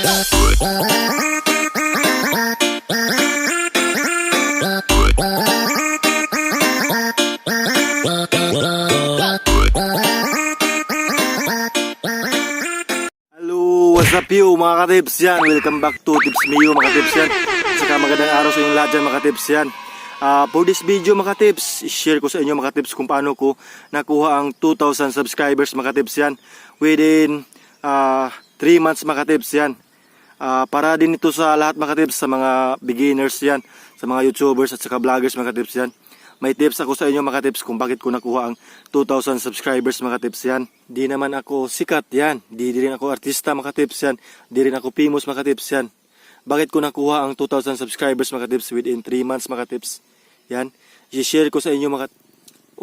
What's up you mga katips yan? Welcome back to Tips Mio mga katips yan. Saka magandang araw sa inyong lahat dyan mga katips yan. For this video mga katips, share ko sa inyo mga katips kung paano ko nakuha ang 2,000 subscribers mga katips yan within 3 months mga katips yan. Para din ito sa lahat mga katips, sa mga beginners yan, sa mga YouTubers at saka vloggers mga katips yan. May tips ako sa inyo mga tips kung bakit ko nakuha ang 2,000 subscribers mga tips yan. Di naman ako sikat yan. Di rin ako artista mga tips yan. Di rin ako famous mga tips yan. Bakit ko nakuha ang 2,000 subscribers mga tips within 3 months mga tips? Yan. I-share ko sa inyo mga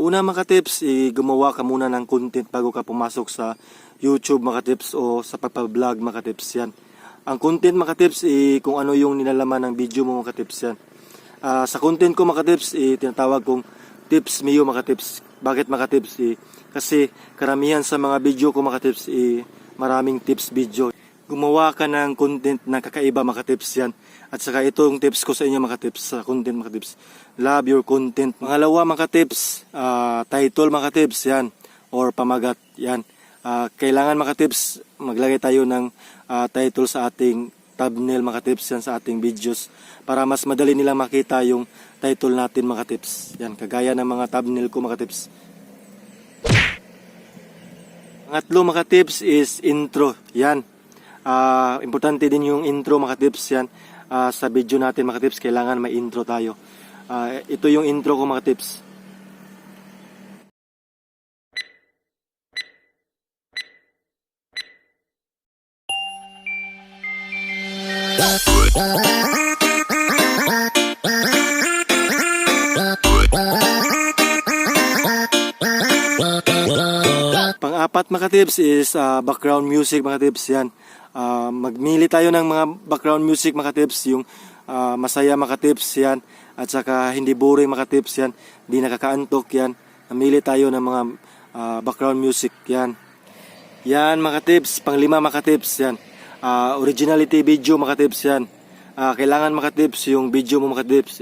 una mga tips, gumawa ka muna ng content bago ka pumasok sa YouTube mga tips o sa pagpa-vlog mga tips yan. Ang content mga tips, kung ano yung nilalaman ng video mo mga tips yan. Sa content ko mga tips, tinatawag kong Tips Mio mga tips. Bakit mga tips? Kasi karamihan sa mga video ko mga tips, maraming tips video. Gumawa ka ng content na kakaiba mga tips yan. At saka itong tips ko sa inyo mga tips, sa content mga tips. Love your content. Pangalawa mga tips, title mga tips yan. Or pamagat yan. Kailangan mga tips, maglagay tayo ng title sa ating thumbnail mga tips yan sa ating videos para mas madali nilang makita yung title natin mga tips yan, kagaya ng mga thumbnail ko mga tips. Pangatlo mga tips is intro yan. Importante din yung intro mga tips yan. Sa video natin mga tips kailangan may intro tayo. Ito yung intro ko mga tips. Pang-apat mga tips is background music mga tips yan. Magmili tayo ng mga background music mga tips, yung masaya mga tips yan, at saka hindi boring mga tips yan, hindi nakakaantok yan. Namili tayo ng mga background music yan. Yan mga tips. Pang-lima mga tips yan. Originality video mga tips yan. Kailangan mga tips yung video mo mga tips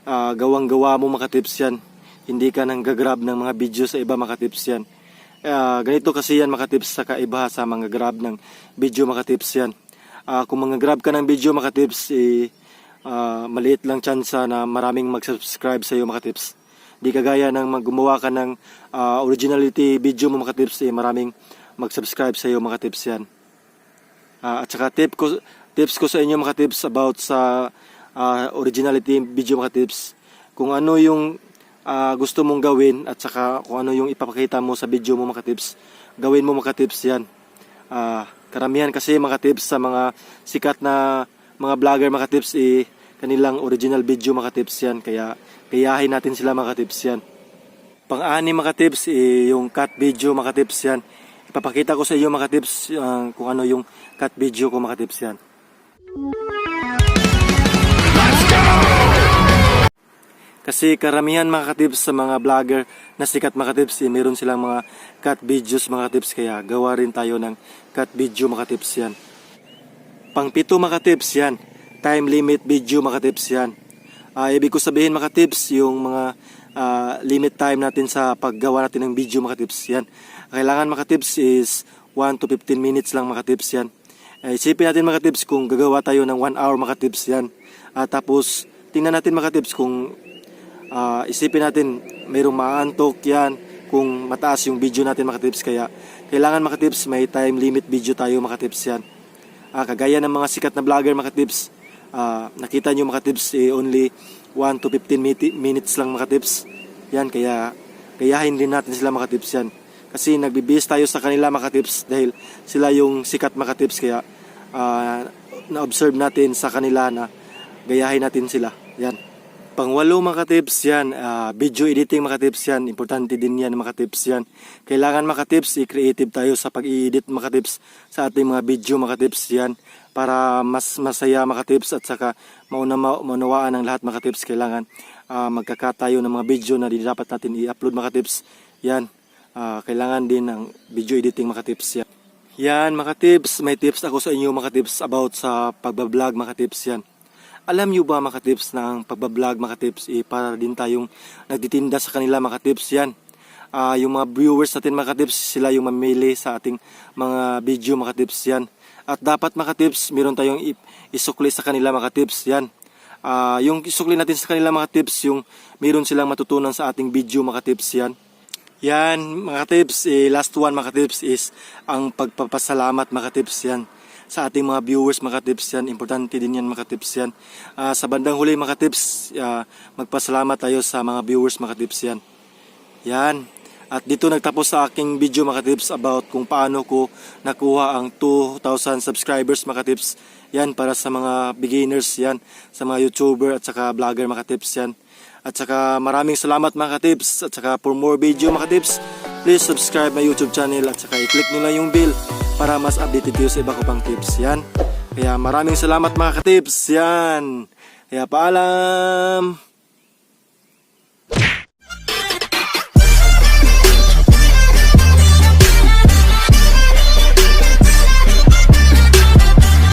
gawang-gawa mo mga tips yan. Hindi ka nang gagrab ng mga video sa iba mga tips yan. Ganito kasi yan mga tips sa kaiba sa mga grab ng video mga tips yan. Kung mga grab ka ng video mga tips, maliit lang tsansa na maraming mag-subscribe sa iyo mga tips. Di kagaya ng gumawa ka ng originality video mo mga tips, maraming mag-subscribe sa iyo mga tips yan. At saka tips ko sa inyo mga tips about sa originality video mga tips. Kung ano yung gusto mong gawin at saka kung ano yung ipapakita mo sa video mo mga tips, gawin mo mga tips yan. Karamihan kasi mga tips sa mga sikat na mga vlogger mga tips, kanilang original video mga tips yan. Kaya kayahin natin sila mga tips yan. Pang-anim mga tips, yung cut video mga tips yan. Ipapakita ko sa iyo mga tips kung ano yung cut video ko mga tips yan. Kasi karamihan mga tips sa mga vlogger na sikat mga tips, meron silang mga cut videos mga tips, kaya gawa rin tayo ng cut video mga tips yan. Pang-pito mga tips yan, time limit video mga tips yan. Ibig ko sabihin mga tips, yung mga limit time natin sa paggawa natin ng video mga tips yan. Kailangan mga tips is 1 to 15 minutes lang mga tips yan. Isipin natin mga tips kung gagawa tayo ng 1 hour mga tips yan. Tapos tingnan natin mga tips kung isipin natin mayroong maantok yan kung mataas yung video natin mga tips. Kaya kailangan mga tips may time limit video tayo mga tips yan. Kagaya ng mga sikat na vlogger mga tips, nakita nyo mga tips, only 1 to 15 minutes lang mga tips yan. Kaya kayahin din natin sila mga tips yan. Kasi nagbibihis tayo sa kanila mga tips dahil sila yung sikat mga tips. Kaya na-observe natin sa kanila na gayahin natin sila yan. Pang-walo mga tips yan, video editing mga tips yan. Importante din yan mga tips yan. Kailangan mga tips, i-creative tayo sa pag-i-edit mga tips sa ating mga video mga tips yan. Para mas masaya mga tips at saka maunawaan ng lahat mga tips. Kailangan magka-cut tayo ng mga video na dapat natin i-upload mga tips yan. Kailangan din ng video editing mga tips yan. Yan mga tips, may tips ako sa inyo mga tips about sa pagbablog mga tips yan. Alam nyo ba mga tips na ang pagbablog mga tips para din tayong nagtitinda sa kanila mga tips yan. Yung mga viewers natin mga tips, sila yung mamili sa ating mga video mga tips yan. At dapat mga tips, meron tayong isukli sa kanila mga tips yan. Yung isukli natin sa kanila mga tips, yung meron silang matutunan sa ating video mga tips yan. Yan mga tips, last one mga tips is ang pagpapasalamat mga tips yan. Sa ating mga viewers mga tips yan, importante din yan mga tips yan. Sa bandang huli mga tips, magpasalamat tayo sa mga viewers mga tips yan. Yan. At dito nagtapos sa aking video mga tips about kung paano ko nakuha ang 2,000 subscribers mga tips. Yan para sa mga beginners yan, sa mga YouTuber at saka vlogger mga tips yan. At saka maraming salamat mga tips. At saka for more video mga tips, please subscribe my YouTube channel at saka i-click nyo lang yung bell para mas updated kayo sa iba ko pang tips yan. Kaya maraming salamat mga tips yan. Kaya paalam.